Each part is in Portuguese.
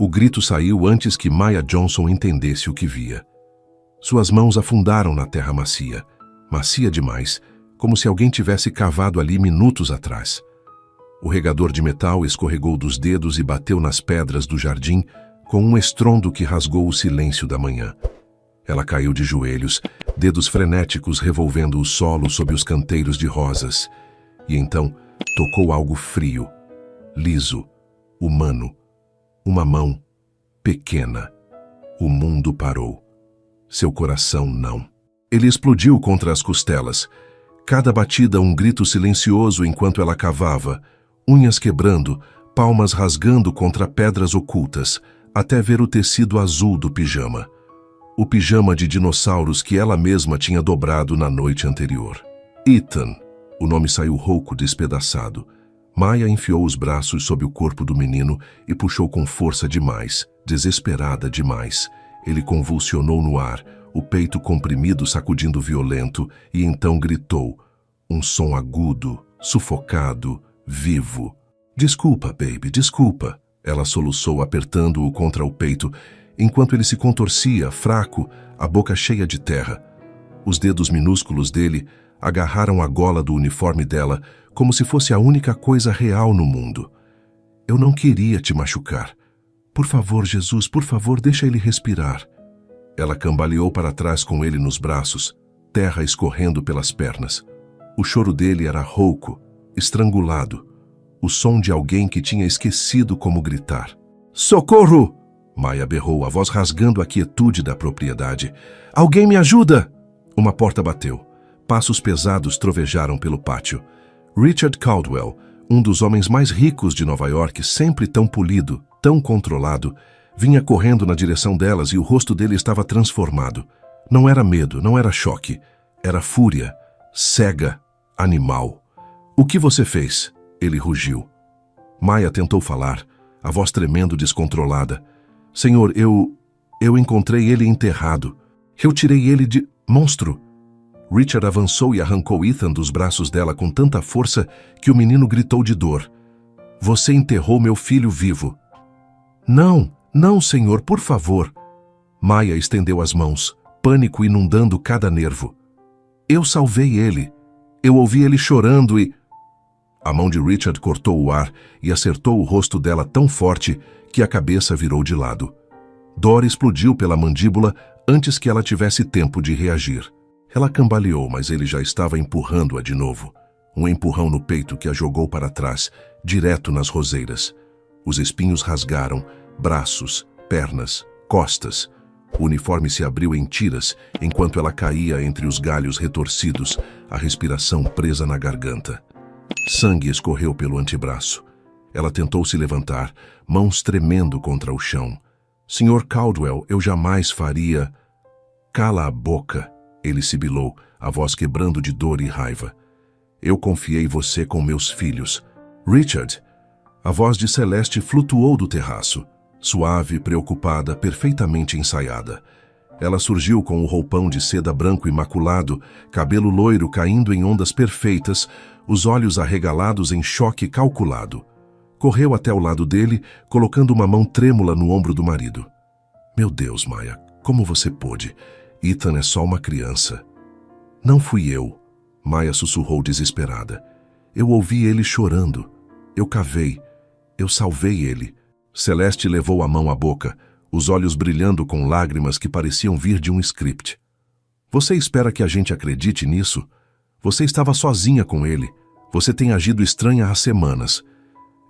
O grito saiu antes que Maya Johnson entendesse o que via. Suas mãos afundaram na terra macia, macia demais, como se alguém tivesse cavado ali minutos atrás. O regador de metal escorregou dos dedos e bateu nas pedras do jardim com um estrondo que rasgou o silêncio da manhã. Ela caiu de joelhos, dedos frenéticos revolvendo o solo sob os canteiros de rosas. E então tocou algo frio, liso, humano. Uma mão pequena. O mundo parou. Seu coração não. Ele explodiu contra as costelas. Cada batida um grito silencioso enquanto ela cavava, unhas quebrando, palmas rasgando contra pedras ocultas, até ver o tecido azul do pijama. O pijama de dinossauros que ela mesma tinha dobrado na noite anterior. Ethan. O nome saiu rouco, despedaçado. Maya enfiou os braços sob o corpo do menino e puxou com força demais, desesperada demais. Ele convulsionou no ar, o peito comprimido sacudindo violento, e então gritou. Um som agudo, sufocado, vivo. Desculpa, baby, desculpa. Ela soluçou apertando-o contra o peito, enquanto ele se contorcia, fraco, a boca cheia de terra. Os dedos minúsculos dele agarraram a gola do uniforme dela como se fosse a única coisa real no mundo. Eu não queria te machucar. Por favor, Jesus, por favor, deixa ele respirar. Ela cambaleou para trás com ele nos braços, terra escorrendo pelas pernas. O choro dele era rouco, estrangulado, o som de alguém que tinha esquecido como gritar. Socorro! Maya berrou, a voz rasgando a quietude da propriedade. Alguém me ajuda! Uma porta bateu. Passos pesados trovejaram pelo pátio. Richard Caldwell, um dos homens mais ricos de Nova York, sempre tão polido, tão controlado, vinha correndo na direção delas e o rosto dele estava transformado. Não era medo, não era choque. Era fúria, cega, animal. O que você fez? Ele rugiu. Maya tentou falar, a voz tremendo, descontrolada. Senhor, eu encontrei ele enterrado. Eu tirei ele de... Monstro! Richard avançou e arrancou Ethan dos braços dela com tanta força que o menino gritou de dor. Você enterrou meu filho vivo. Não, não, senhor, por favor. Maya estendeu as mãos, pânico inundando cada nervo. Eu salvei ele. Eu ouvi ele chorando e... A mão de Richard cortou o ar e acertou o rosto dela tão forte que a cabeça virou de lado. Dor explodiu pela mandíbula antes que ela tivesse tempo de reagir. Ela cambaleou, mas ele já estava empurrando-a de novo. Um empurrão no peito que a jogou para trás, direto nas roseiras. Os espinhos rasgaram, braços, pernas, costas. O uniforme se abriu em tiras, enquanto ela caía entre os galhos retorcidos, a respiração presa na garganta. Sangue escorreu pelo antebraço. Ela tentou se levantar, mãos tremendo contra o chão. Sr. Caldwell, eu jamais faria... Cala a boca, ele sibilou, a voz quebrando de dor e raiva. Eu confiei você com meus filhos. Richard! A voz de Celeste flutuou do terraço, suave, preocupada, perfeitamente ensaiada. Ela surgiu com o roupão de seda branco imaculado, cabelo loiro caindo em ondas perfeitas, os olhos arregalados em choque calculado. Correu até o lado dele, colocando uma mão trêmula no ombro do marido. Meu Deus, Maya, como você pôde? Ethan é só uma criança. Não fui eu, Maya sussurrou desesperada. Eu ouvi ele chorando. Eu cavei. Eu salvei ele. Celeste levou a mão à boca, os olhos brilhando com lágrimas que pareciam vir de um script. Você espera que a gente acredite nisso? Você estava sozinha com ele. Você tem agido estranha há semanas.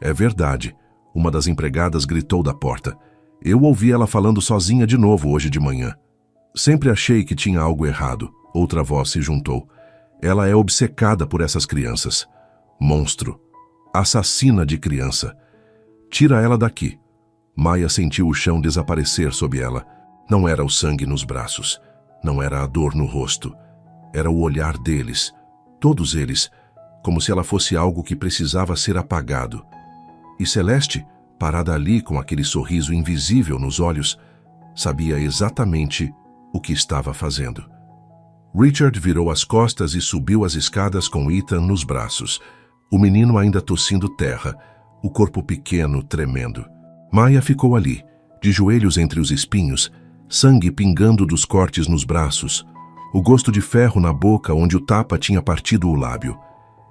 É verdade, uma das empregadas gritou da porta. Eu ouvi ela falando sozinha de novo hoje de manhã. Sempre achei que tinha algo errado. Outra voz se juntou. Ela é obcecada por essas crianças. Monstro. Assassina de criança. Tira ela daqui. Maya sentiu o chão desaparecer sob ela. Não era o sangue nos braços. Não era a dor no rosto. Era o olhar deles. Todos eles. Como se ela fosse algo que precisava ser apagado. E Celeste, parada ali com aquele sorriso invisível nos olhos, sabia exatamente o que estava fazendo. Richard virou as costas e subiu as escadas com Ethan nos braços. O menino ainda tossindo terra, o corpo pequeno tremendo. Maya ficou ali, de joelhos entre os espinhos, sangue pingando dos cortes nos braços, o gosto de ferro na boca onde o tapa tinha partido o lábio.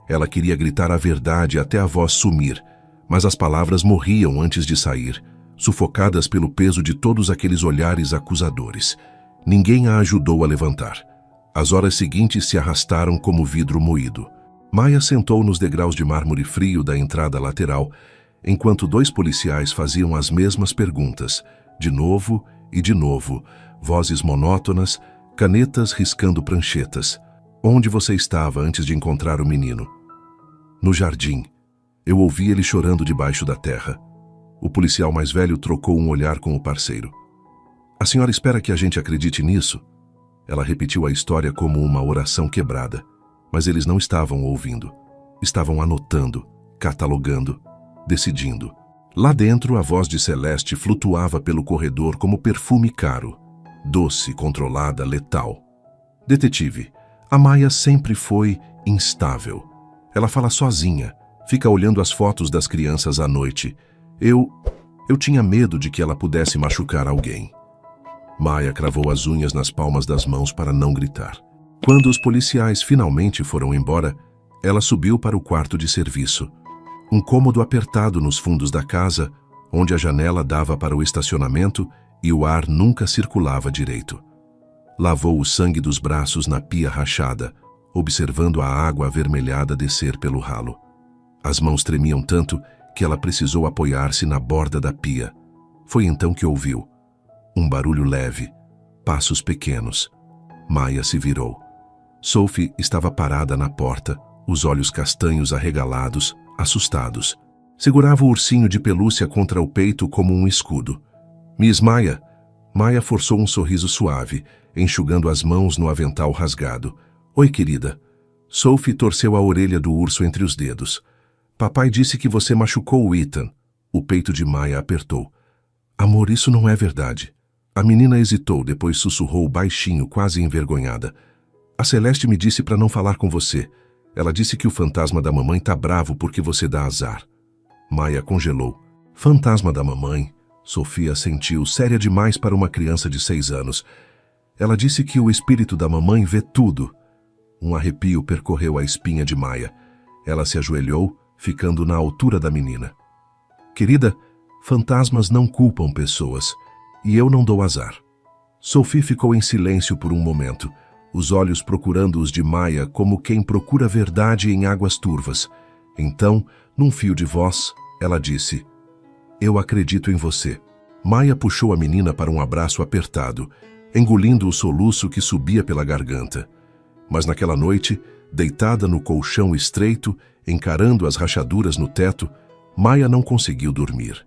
Ela queria gritar a verdade até a voz sumir, mas as palavras morriam antes de sair, sufocadas pelo peso de todos aqueles olhares acusadores. Ninguém a ajudou a levantar. As horas seguintes se arrastaram como vidro moído. Maya sentou nos degraus de mármore frio da entrada lateral, enquanto 2 policiais faziam as mesmas perguntas, de novo e de novo, vozes monótonas, canetas riscando pranchetas. Onde você estava antes de encontrar o menino? No jardim. Eu ouvi ele chorando debaixo da terra. O policial mais velho trocou um olhar com o parceiro. A senhora espera que a gente acredite nisso? Ela repetiu a história como uma oração quebrada, mas eles não estavam ouvindo. Estavam anotando, catalogando, decidindo. Lá dentro, a voz de Celeste flutuava pelo corredor como perfume caro, doce, controlada, letal. Detetive, a Maya sempre foi instável. Ela fala sozinha, fica olhando as fotos das crianças à noite. Eu tinha medo de que ela pudesse machucar alguém. Maya cravou as unhas nas palmas das mãos para não gritar. Quando os policiais finalmente foram embora, ela subiu para o quarto de serviço. Um cômodo apertado nos fundos da casa, onde a janela dava para o estacionamento e o ar nunca circulava direito. Lavou o sangue dos braços na pia rachada, observando a água avermelhada descer pelo ralo. As mãos tremiam tanto que ela precisou apoiar-se na borda da pia. Foi então que ouviu. Um barulho leve, passos pequenos. Maya se virou. Sophie estava parada na porta, os olhos castanhos arregalados, assustados. Segurava o ursinho de pelúcia contra o peito como um escudo. Miss Maya? Maya forçou um sorriso suave, enxugando as mãos no avental rasgado. Oi, querida. Sophie torceu a orelha do urso entre os dedos. Papai disse que você machucou o Ethan. O peito de Maya apertou. Amor, isso não é verdade. A menina hesitou, depois sussurrou baixinho, quase envergonhada. A Celeste me disse para não falar com você. Ela disse que o fantasma da mamãe tá bravo porque você dá azar. Maya congelou. Fantasma da mamãe? Sofia sentiu, séria demais para uma criança de 6 anos. Ela disse que o espírito da mamãe vê tudo. Um arrepio percorreu a espinha de Maya. Ela se ajoelhou, ficando na altura da menina. Querida, fantasmas não culpam pessoas. E eu não dou azar. Sophie ficou em silêncio por um momento, os olhos procurando os de Maya como quem procura verdade em águas turvas. Então, num fio de voz, ela disse, Eu acredito em você. Maya puxou a menina para um abraço apertado, engolindo o soluço que subia pela garganta. Mas naquela noite, deitada no colchão estreito, encarando as rachaduras no teto, Maya não conseguiu dormir.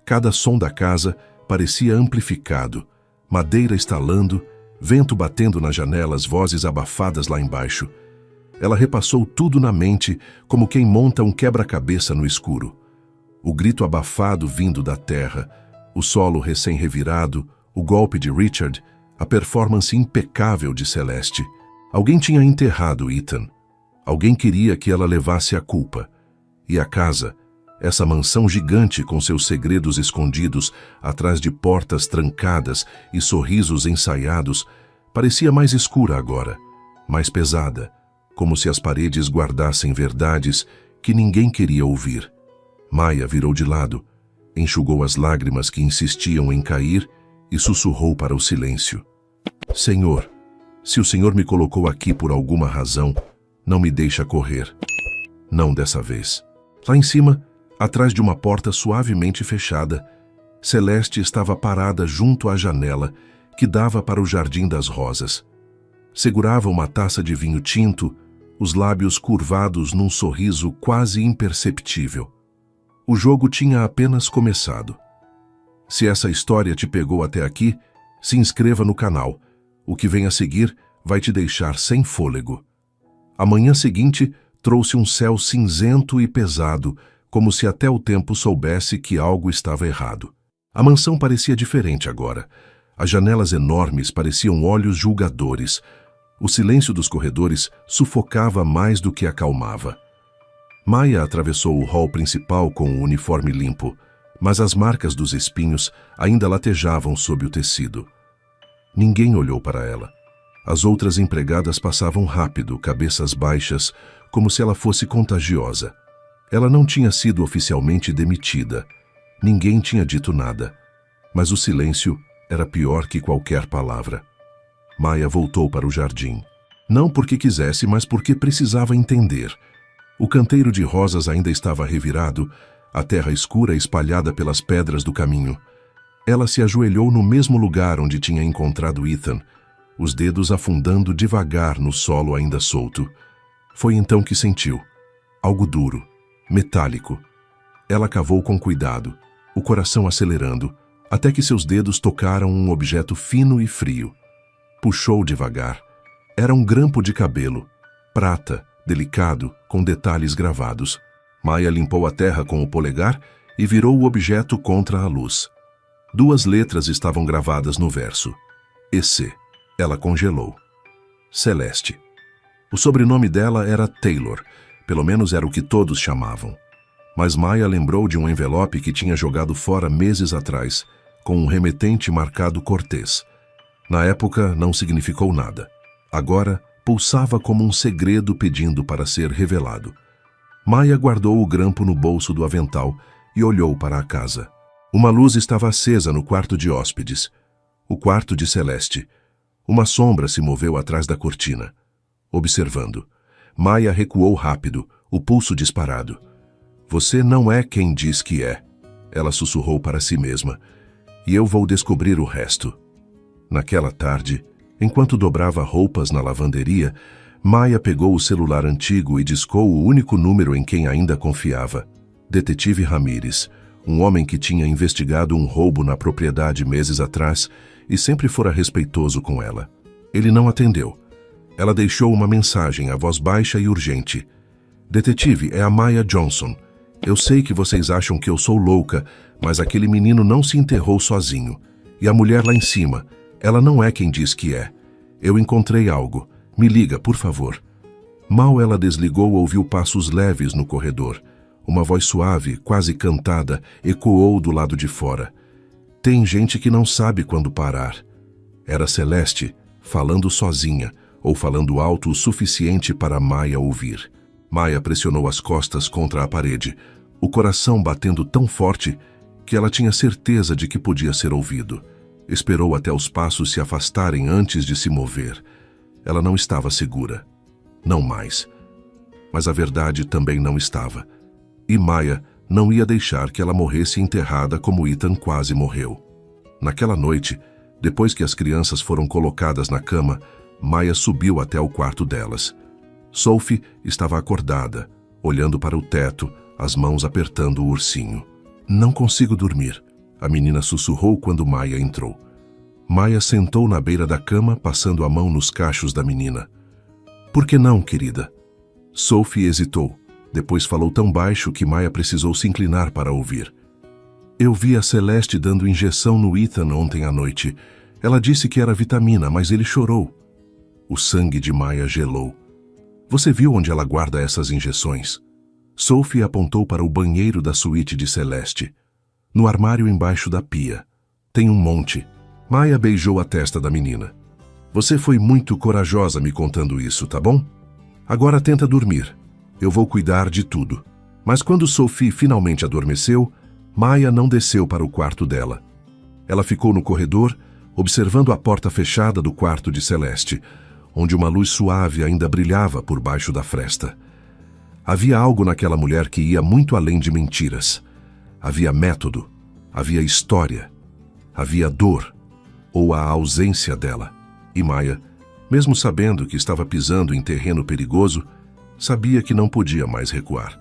Cada som da casa parecia amplificado, madeira estalando, vento batendo nas janelas, vozes abafadas lá embaixo. Ela repassou tudo na mente, como quem monta um quebra-cabeça no escuro. O grito abafado vindo da terra, o solo recém-revirado, o golpe de Richard, a performance impecável de Celeste. Alguém tinha enterrado Ethan. Alguém queria que ela levasse a culpa. E a casa, essa mansão gigante com seus segredos escondidos atrás de portas trancadas e sorrisos ensaiados, parecia mais escura agora, mais pesada, como se as paredes guardassem verdades que ninguém queria ouvir. Maya virou de lado, enxugou as lágrimas que insistiam em cair e sussurrou para o silêncio. Senhor, se o Senhor me colocou aqui por alguma razão, não me deixa correr. Não dessa vez. Lá em cima, atrás de uma porta suavemente fechada, Celeste estava parada junto à janela que dava para o Jardim das Rosas. Segurava uma taça de vinho tinto, os lábios curvados num sorriso quase imperceptível. O jogo tinha apenas começado. Se essa história te pegou até aqui, se inscreva no canal. O que vem a seguir vai te deixar sem fôlego. A manhã seguinte trouxe um céu cinzento e pesado, como se até o tempo soubesse que algo estava errado. A mansão parecia diferente agora. As janelas enormes pareciam olhos julgadores. O silêncio dos corredores sufocava mais do que acalmava. Maya atravessou o hall principal com o uniforme limpo, mas as marcas dos espinhos ainda latejavam sob o tecido. Ninguém olhou para ela. As outras empregadas passavam rápido, cabeças baixas, como se ela fosse contagiosa. Ela não tinha sido oficialmente demitida. Ninguém tinha dito nada. Mas o silêncio era pior que qualquer palavra. Maya voltou para o jardim. Não porque quisesse, mas porque precisava entender. O canteiro de rosas ainda estava revirado, a terra escura espalhada pelas pedras do caminho. Ela se ajoelhou no mesmo lugar onde tinha encontrado Ethan, os dedos afundando devagar no solo ainda solto. Foi então que sentiu algo duro, metálico. Ela cavou com cuidado, o coração acelerando, até que seus dedos tocaram um objeto fino e frio. Puxou devagar. Era um grampo de cabelo, prata, delicado, com detalhes gravados. Maya limpou a terra com o polegar e virou o objeto contra a luz. 2 letras estavam gravadas no verso. EC. Ela congelou. Celeste. O sobrenome dela era Taylor, pelo menos era o que todos chamavam. Mas Maya lembrou de um envelope que tinha jogado fora meses atrás, com um remetente marcado Cortês. Na época, não significou nada. Agora, pulsava como um segredo pedindo para ser revelado. Maya guardou o grampo no bolso do avental e olhou para a casa. Uma luz estava acesa no quarto de hóspedes. O quarto de Celeste. Uma sombra se moveu atrás da cortina. Observando. Maya recuou rápido, o pulso disparado. Você não é quem diz que é. Ela sussurrou para si mesma. E eu vou descobrir o resto. Naquela tarde, enquanto dobrava roupas na lavanderia, Maya pegou o celular antigo e discou o único número em quem ainda confiava. Detetive Ramírez, um homem que tinha investigado um roubo na propriedade meses atrás e sempre fora respeitoso com ela. Ele não atendeu. Ela deixou uma mensagem, a voz baixa e urgente. Detetive, é a Maya Johnson. Eu sei que vocês acham que eu sou louca, mas aquele menino não se enterrou sozinho. E a mulher lá em cima, ela não é quem diz que é. Eu encontrei algo. Me liga, por favor. Mal ela desligou, ouviu passos leves no corredor. Uma voz suave, quase cantada, ecoou do lado de fora. Tem gente que não sabe quando parar. Era Celeste, falando sozinha, ou falando alto o suficiente para Maya ouvir. Maya pressionou as costas contra a parede, o coração batendo tão forte que ela tinha certeza de que podia ser ouvido. Esperou até os passos se afastarem antes de se mover. Ela não estava segura. Não mais. Mas a verdade também não estava. E Maya não ia deixar que ela morresse enterrada como Ethan quase morreu. Naquela noite, depois que as crianças foram colocadas na cama, Maya subiu até o quarto delas. Sophie estava acordada, olhando para o teto, as mãos apertando o ursinho. Não consigo dormir, a menina sussurrou quando Maya entrou. Maya sentou na beira da cama, passando a mão nos cachos da menina. Por que não, querida? Sophie hesitou. Depois falou tão baixo que Maya precisou se inclinar para ouvir. Eu vi a Celeste dando injeção no Ethan ontem à noite. Ela disse que era vitamina, mas ele chorou. O sangue de Maya gelou. Você viu onde ela guarda essas injeções? Sophie apontou para o banheiro da suíte de Celeste. No armário embaixo da pia. Tem um monte. Maya beijou a testa da menina. Você foi muito corajosa me contando isso, tá bom? Agora tenta dormir. Eu vou cuidar de tudo. Mas quando Sophie finalmente adormeceu, Maya não desceu para o quarto dela. Ela ficou no corredor, observando a porta fechada do quarto de Celeste, onde uma luz suave ainda brilhava por baixo da fresta. Havia algo naquela mulher que ia muito além de mentiras. Havia método, havia história, havia dor, ou a ausência dela. E Maya, mesmo sabendo que estava pisando em terreno perigoso, sabia que não podia mais recuar.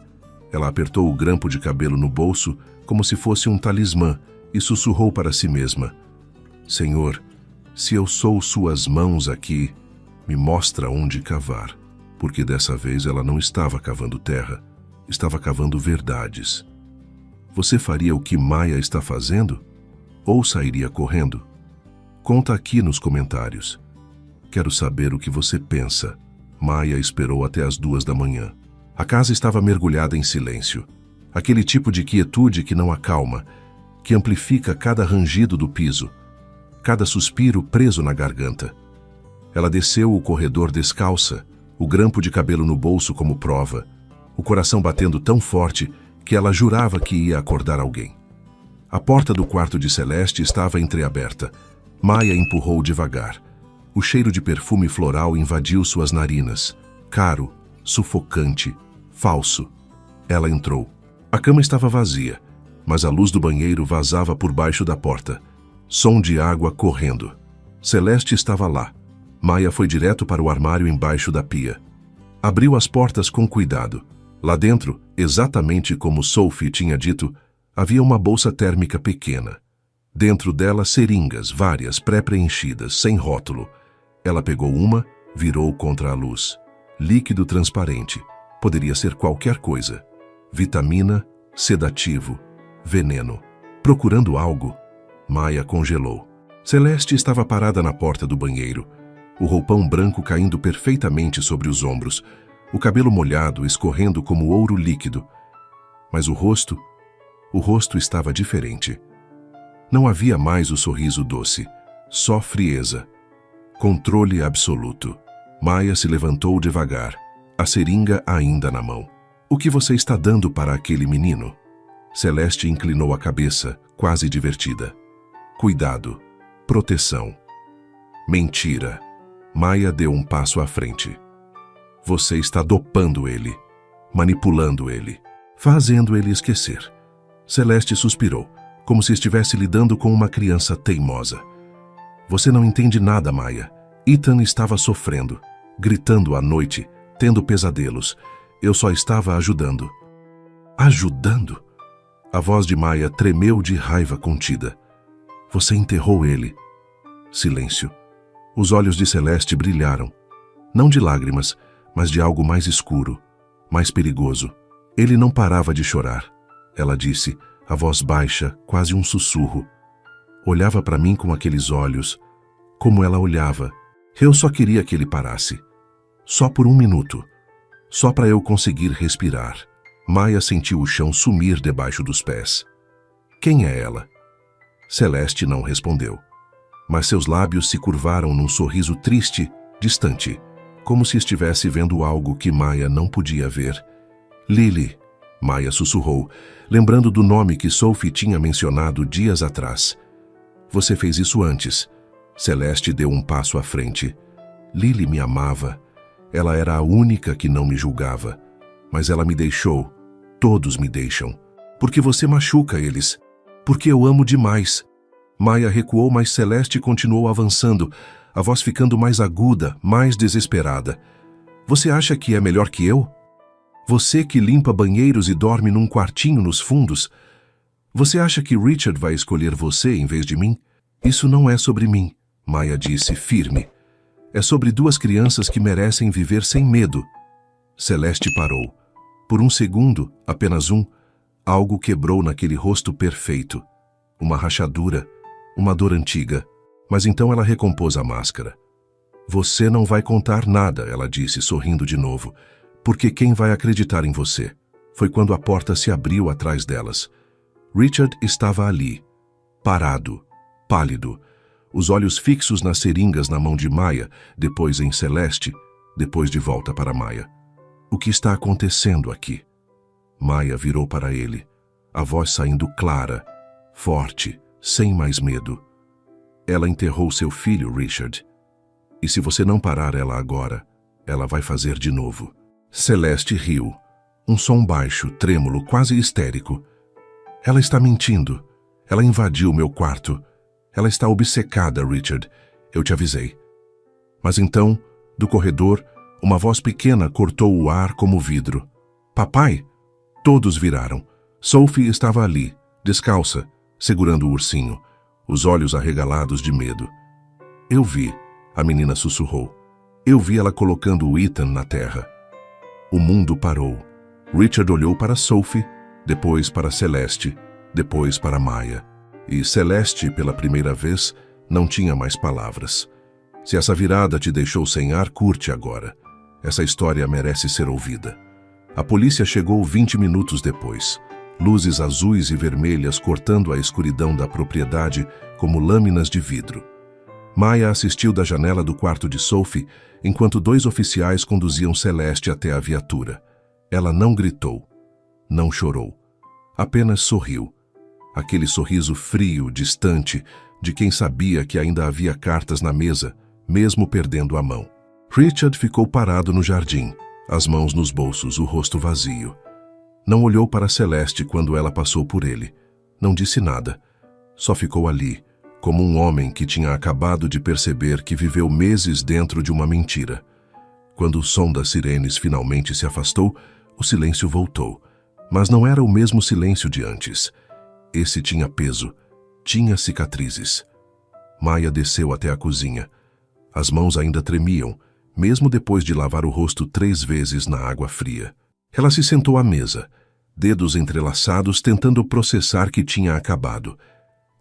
Ela apertou o grampo de cabelo no bolso como se fosse um talismã e sussurrou para si mesma. Senhor, se eu sou suas mãos aqui, me mostra onde cavar. Porque dessa vez ela não estava cavando terra, estava cavando verdades. Você faria o que Maya está fazendo? Ou sairia correndo? Conta aqui nos comentários. Quero saber o que você pensa. Maya esperou até as 2 da manhã. A casa estava mergulhada em silêncio. Aquele tipo de quietude que não acalma, que amplifica cada rangido do piso, cada suspiro preso na garganta. Ela desceu o corredor descalça, o grampo de cabelo no bolso como prova, o coração batendo tão forte que ela jurava que ia acordar alguém. A porta do quarto de Celeste estava entreaberta. Maya empurrou devagar. O cheiro de perfume floral invadiu suas narinas. Caro, sufocante, falso. Ela entrou. A cama estava vazia, mas a luz do banheiro vazava por baixo da porta. Som de água correndo. Celeste estava lá. Maya foi direto para o armário embaixo da pia. Abriu as portas com cuidado. Lá dentro, exatamente como Sophie tinha dito, havia uma bolsa térmica pequena. Dentro dela, seringas, várias, pré-preenchidas, sem rótulo. Ela pegou uma, virou contra a luz. Líquido transparente. Poderia ser qualquer coisa. Vitamina, sedativo, veneno. Procurando algo, Maya congelou. Celeste estava parada na porta do banheiro, o roupão branco caindo perfeitamente sobre os ombros, o cabelo molhado escorrendo como ouro líquido. Mas o rosto estava diferente. Não havia mais o sorriso doce, só frieza. Controle absoluto. Maya se levantou devagar, a seringa ainda na mão. O que você está dando para aquele menino? Celeste inclinou a cabeça, quase divertida. Cuidado. Proteção. Mentira. Maya deu um passo à frente. Você está dopando ele, manipulando ele, fazendo ele esquecer. Celeste suspirou, como se estivesse lidando com uma criança teimosa. Você não entende nada, Maya. Ethan estava sofrendo, gritando à noite, tendo pesadelos. Eu só estava ajudando. Ajudando? A voz de Maya tremeu de raiva contida. Você enterrou ele. Silêncio. Os olhos de Celeste brilharam. Não de lágrimas, mas de algo mais escuro, mais perigoso. Ele não parava de chorar. Ela disse, a voz baixa, quase um sussurro. Olhava para mim com aqueles olhos. Como ela olhava. Eu só queria que ele parasse. Só por um minuto. Só para eu conseguir respirar. Maya sentiu o chão sumir debaixo dos pés. Quem é ela? Celeste não respondeu. Mas seus lábios se curvaram num sorriso triste, distante, como se estivesse vendo algo que Maya não podia ver. Lily, Maya sussurrou, lembrando do nome que Sophie tinha mencionado dias atrás. Você fez isso antes. Celeste deu um passo à frente. Lily me amava. Ela era a única que não me julgava. Mas ela me deixou. Todos me deixam. Porque você machuca eles. Porque eu amo demais. Maya recuou, mas Celeste continuou avançando, a voz ficando mais aguda, mais desesperada. Você acha que é melhor que eu? Você que limpa banheiros e dorme num quartinho nos fundos? Você acha que Richard vai escolher você em vez de mim? Isso não é sobre mim, Maya disse, firme. É sobre duas crianças que merecem viver sem medo. Celeste parou. Por um segundo, apenas um, algo quebrou naquele rosto perfeito. Uma rachadura, uma dor antiga. Mas então ela recompôs a máscara. Você não vai contar nada, ela disse, sorrindo de novo. Porque quem vai acreditar em você? Foi quando a porta se abriu atrás delas. Richard estava ali, parado, pálido, os olhos fixos nas seringas na mão de Maya, depois em Celeste, depois de volta para Maya. O que está acontecendo aqui? Maya virou para ele, a voz saindo clara, forte, sem mais medo. Ela enterrou seu filho, Richard. E se você não parar ela agora, ela vai fazer de novo. Celeste riu. Um som baixo, trêmulo, quase histérico. Ela está mentindo. Ela invadiu meu quarto. Ela está obcecada, Richard. Eu te avisei. Mas então, do corredor, uma voz pequena cortou o ar como vidro. Papai? Todos viraram. Sophie estava ali, descalça, segurando o ursinho, os olhos arregalados de medo. Eu vi, a menina sussurrou. Eu vi ela colocando o Ethan na terra. O mundo parou. Richard olhou para Sophie, depois para Celeste, depois para Maya. E Celeste, pela primeira vez, não tinha mais palavras. Se essa virada te deixou sem ar, curte agora. Essa história merece ser ouvida. A polícia chegou 20 minutos depois. luzes azuis e vermelhas cortando a escuridão da propriedade como lâminas de vidro. Maya assistiu da janela do quarto de Sophie enquanto 2 oficiais conduziam Celeste até a viatura. Ela não gritou, não chorou, apenas sorriu. Aquele sorriso frio, distante, de quem sabia que ainda havia cartas na mesa, mesmo perdendo a mão. Richard ficou parado no jardim, as mãos nos bolsos, o rosto vazio. Não olhou para Celeste quando ela passou por ele. Não disse nada. Só ficou ali, como um homem que tinha acabado de perceber que viveu meses dentro de uma mentira. Quando o som das sirenes finalmente se afastou, o silêncio voltou. Mas não era o mesmo silêncio de antes. Esse tinha peso, tinha cicatrizes. Maya desceu até a cozinha. As mãos ainda tremiam, mesmo depois de lavar o rosto 3 vezes na água fria. Ela se sentou à mesa, dedos entrelaçados tentando processar que tinha acabado,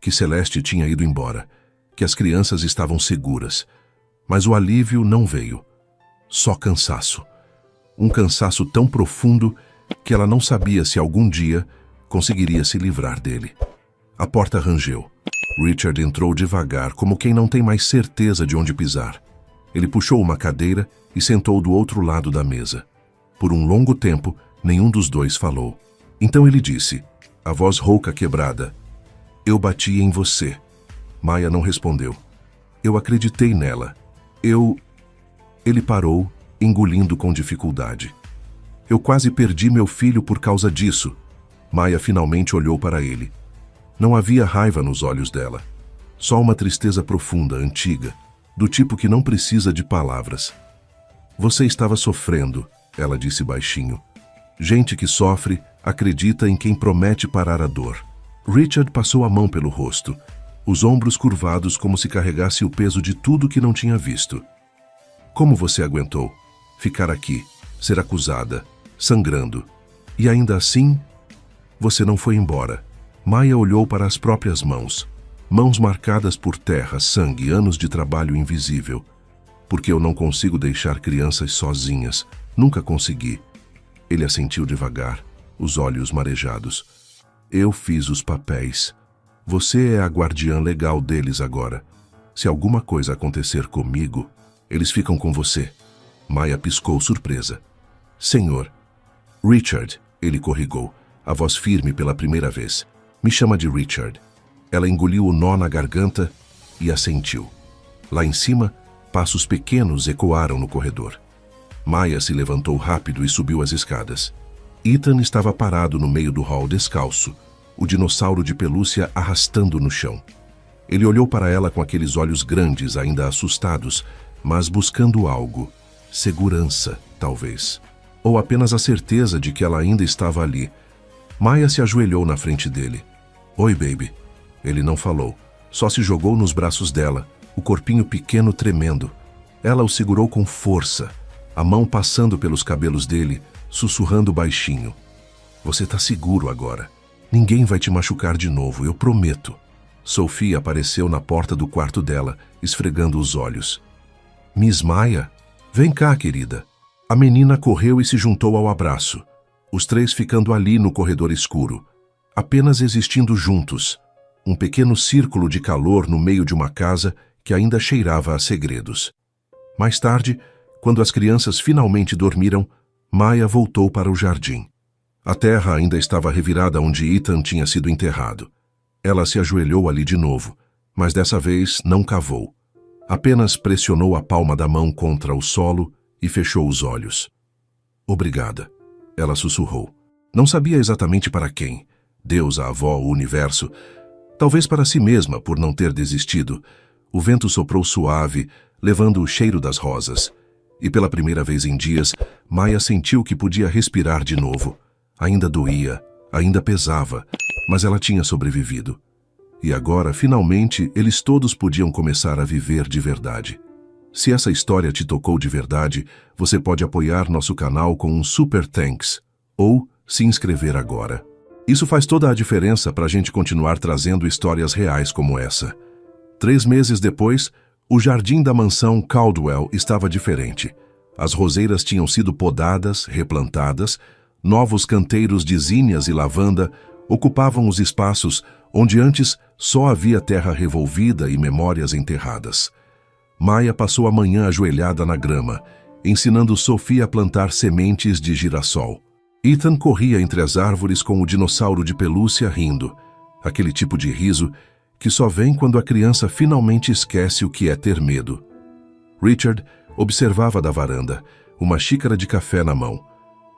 que Celeste tinha ido embora, que as crianças estavam seguras. Mas o alívio não veio. Só cansaço. Um cansaço tão profundo que ela não sabia se algum dia conseguiria se livrar dele. A porta rangeu. Richard entrou devagar, como quem não tem mais certeza de onde pisar. Ele puxou uma cadeira e sentou do outro lado da mesa. Por um longo tempo, nenhum dos dois falou. Então ele disse, a voz rouca quebrada, eu bati em você. Maya não respondeu. Eu acreditei nela. Ele parou, engolindo com dificuldade. Eu quase perdi meu filho por causa disso. Maya finalmente olhou para ele. Não havia raiva nos olhos dela. Só uma tristeza profunda, antiga, do tipo que não precisa de palavras. Você estava sofrendo, ela disse baixinho. Gente que sofre acredita em quem promete parar a dor. Richard passou a mão pelo rosto, os ombros curvados como se carregasse o peso de tudo que não tinha visto. Como você aguentou? Ficar aqui, ser acusada, sangrando. E ainda assim, você não foi embora. Maya olhou para as próprias mãos. Mãos marcadas por terra, sangue, anos de trabalho invisível. Porque eu não consigo deixar crianças sozinhas. Nunca consegui. Ele assentiu devagar, os olhos marejados. Eu fiz os papéis. Você é a guardiã legal deles agora. Se alguma coisa acontecer comigo, eles ficam com você. Maya piscou surpresa. Senhor. Richard, ele corrigou, a voz firme pela primeira vez. Me chama de Richard. Ela engoliu o nó na garganta e assentiu. Lá em cima, passos pequenos ecoaram no corredor. Maya se levantou rápido e subiu as escadas. Ethan estava parado no meio do hall descalço, o dinossauro de pelúcia arrastando no chão. Ele olhou para ela com aqueles olhos grandes, ainda assustados, mas buscando algo. Segurança, talvez. Ou apenas a certeza de que ela ainda estava ali. Maya se ajoelhou na frente dele. Oi, baby. Ele não falou. Só se jogou nos braços dela, o corpinho pequeno tremendo. Ela o segurou com força, a mão passando pelos cabelos dele, sussurrando baixinho. Você está seguro agora. Ninguém vai te machucar de novo, eu prometo. Sophie apareceu na porta do quarto dela, esfregando os olhos. Miss Maya? Vem cá, querida. A menina correu e se juntou ao abraço. Os 3 ficando ali no corredor escuro, apenas existindo juntos. Um pequeno círculo de calor no meio de uma casa que ainda cheirava a segredos. Mais tarde, quando as crianças finalmente dormiram, Maya voltou para o jardim. A terra ainda estava revirada onde Ethan tinha sido enterrado. Ela se ajoelhou ali de novo, mas dessa vez não cavou. Apenas pressionou a palma da mão contra o solo e fechou os olhos. Obrigada, ela sussurrou. Não sabia exatamente para quem. Deus, a avó, o universo. Talvez para si mesma, por não ter desistido. O vento soprou suave, levando o cheiro das rosas. E pela primeira vez em dias, Maya sentiu que podia respirar de novo. Ainda doía, ainda pesava, mas ela tinha sobrevivido. E agora, finalmente, eles todos podiam começar a viver de verdade. Se essa história te tocou de verdade, você pode apoiar nosso canal com um Super Thanks, ou se inscrever agora. Isso faz toda a diferença para a gente continuar trazendo histórias reais como essa. 3 meses depois, o jardim da mansão Caldwell estava diferente. As roseiras tinham sido podadas, replantadas, Novos canteiros de zinnias e lavanda ocupavam os espaços onde antes só havia terra revolvida e memórias enterradas. Maya passou a manhã ajoelhada na grama, ensinando Sophie a plantar sementes de girassol. Ethan corria entre as árvores com o dinossauro de pelúcia rindo, aquele tipo de riso que só vem quando a criança finalmente esquece o que é ter medo. Richard observava da varanda, uma xícara de café na mão.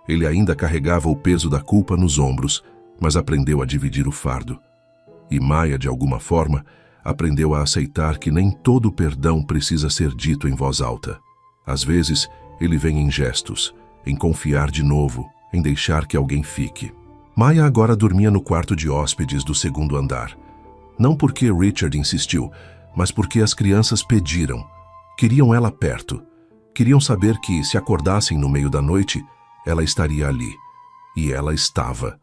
Ele ainda carregava o peso da culpa nos ombros, mas aprendeu a dividir o fardo. E Maya, de alguma forma, aprendeu a aceitar que nem todo perdão precisa ser dito em voz alta. Às vezes, ele vem em gestos, em confiar de novo, em deixar que alguém fique. Maya agora dormia no quarto de hóspedes do segundo andar. Não porque Richard insistiu, mas porque as crianças pediram. Queriam ela perto. Queriam saber que, se acordassem no meio da noite, ela estaria ali. E ela estava.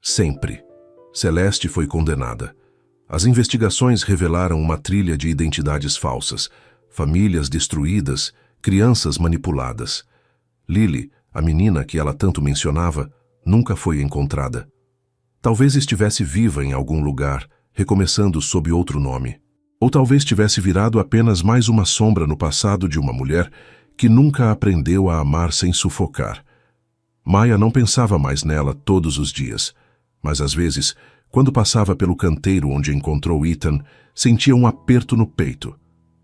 Sempre. Celeste foi condenada. As investigações revelaram uma trilha de identidades falsas, famílias destruídas, crianças manipuladas. Lily, a menina que ela tanto mencionava, nunca foi encontrada. Talvez estivesse viva em algum lugar, recomeçando sob outro nome. Ou talvez tivesse virado apenas mais uma sombra no passado de uma mulher que nunca aprendeu a amar sem sufocar. Maya não pensava mais nela todos os dias, mas às vezes, quando passava pelo canteiro onde encontrou Ethan, sentia um aperto no peito.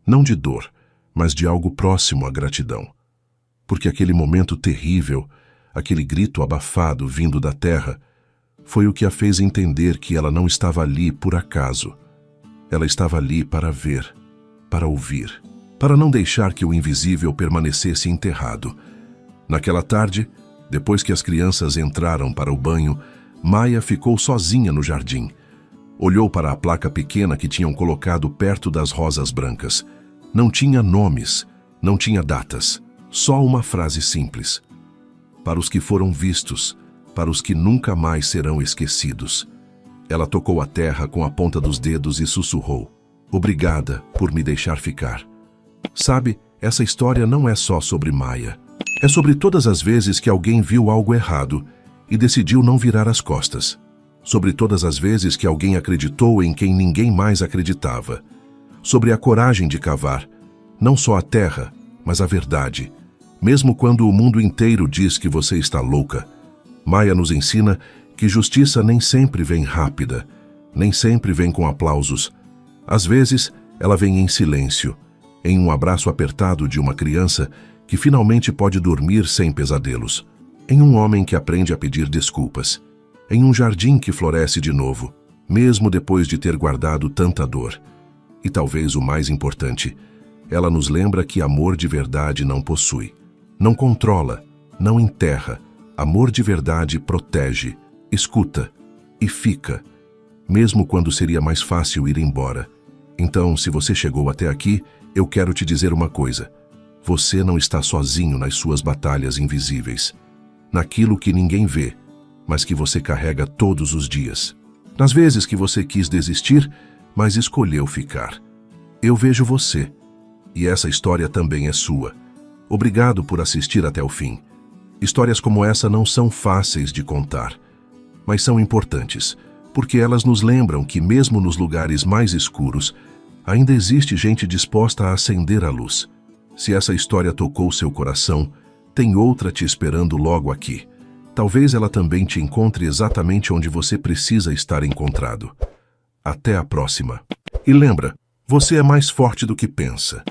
Não de dor, mas de algo próximo à gratidão. Porque aquele momento terrível, aquele grito abafado vindo da terra, foi o que a fez entender que ela não estava ali por acaso. Ela estava ali para ver, para ouvir, para não deixar que o invisível permanecesse enterrado. Naquela tarde, depois que as crianças entraram para o banho, Maya ficou sozinha no jardim. Olhou para a placa pequena que tinham colocado perto das rosas brancas. Não tinha nomes, não tinha datas, só uma frase simples. Para os que foram vistos, para os que nunca mais serão esquecidos. Ela tocou a terra com a ponta dos dedos e sussurrou: "Obrigada por me deixar ficar." Sabe, essa história não é só sobre Maya. É sobre todas as vezes que alguém viu algo errado e decidiu não virar as costas. Sobre todas as vezes que alguém acreditou em quem ninguém mais acreditava. Sobre a coragem de cavar, não só a terra, mas a verdade. Mesmo quando o mundo inteiro diz que você está louca. Maya nos ensina que justiça nem sempre vem rápida, nem sempre vem com aplausos. Às vezes, ela vem em silêncio, em um abraço apertado de uma criança que finalmente pode dormir sem pesadelos. Em um homem que aprende a pedir desculpas. Em um jardim que floresce de novo, mesmo depois de ter guardado tanta dor. E talvez o mais importante, ela nos lembra que amor de verdade não possui. Não controla, não enterra. Amor de verdade protege, escuta e fica, mesmo quando seria mais fácil ir embora. Então, se você chegou até aqui, eu quero te dizer uma coisa. Você não está sozinho nas suas batalhas invisíveis. Naquilo que ninguém vê, mas que você carrega todos os dias. Nas vezes que você quis desistir, mas escolheu ficar. Eu vejo você, e essa história também é sua. Obrigado por assistir até o fim. Histórias como essa não são fáceis de contar, mas são importantes, porque elas nos lembram que mesmo nos lugares mais escuros, ainda existe gente disposta a acender a luz. Se essa história tocou seu coração, tem outra te esperando logo aqui. Talvez ela também te encontre exatamente onde você precisa estar encontrado. Até a próxima. E lembra, você é mais forte do que pensa.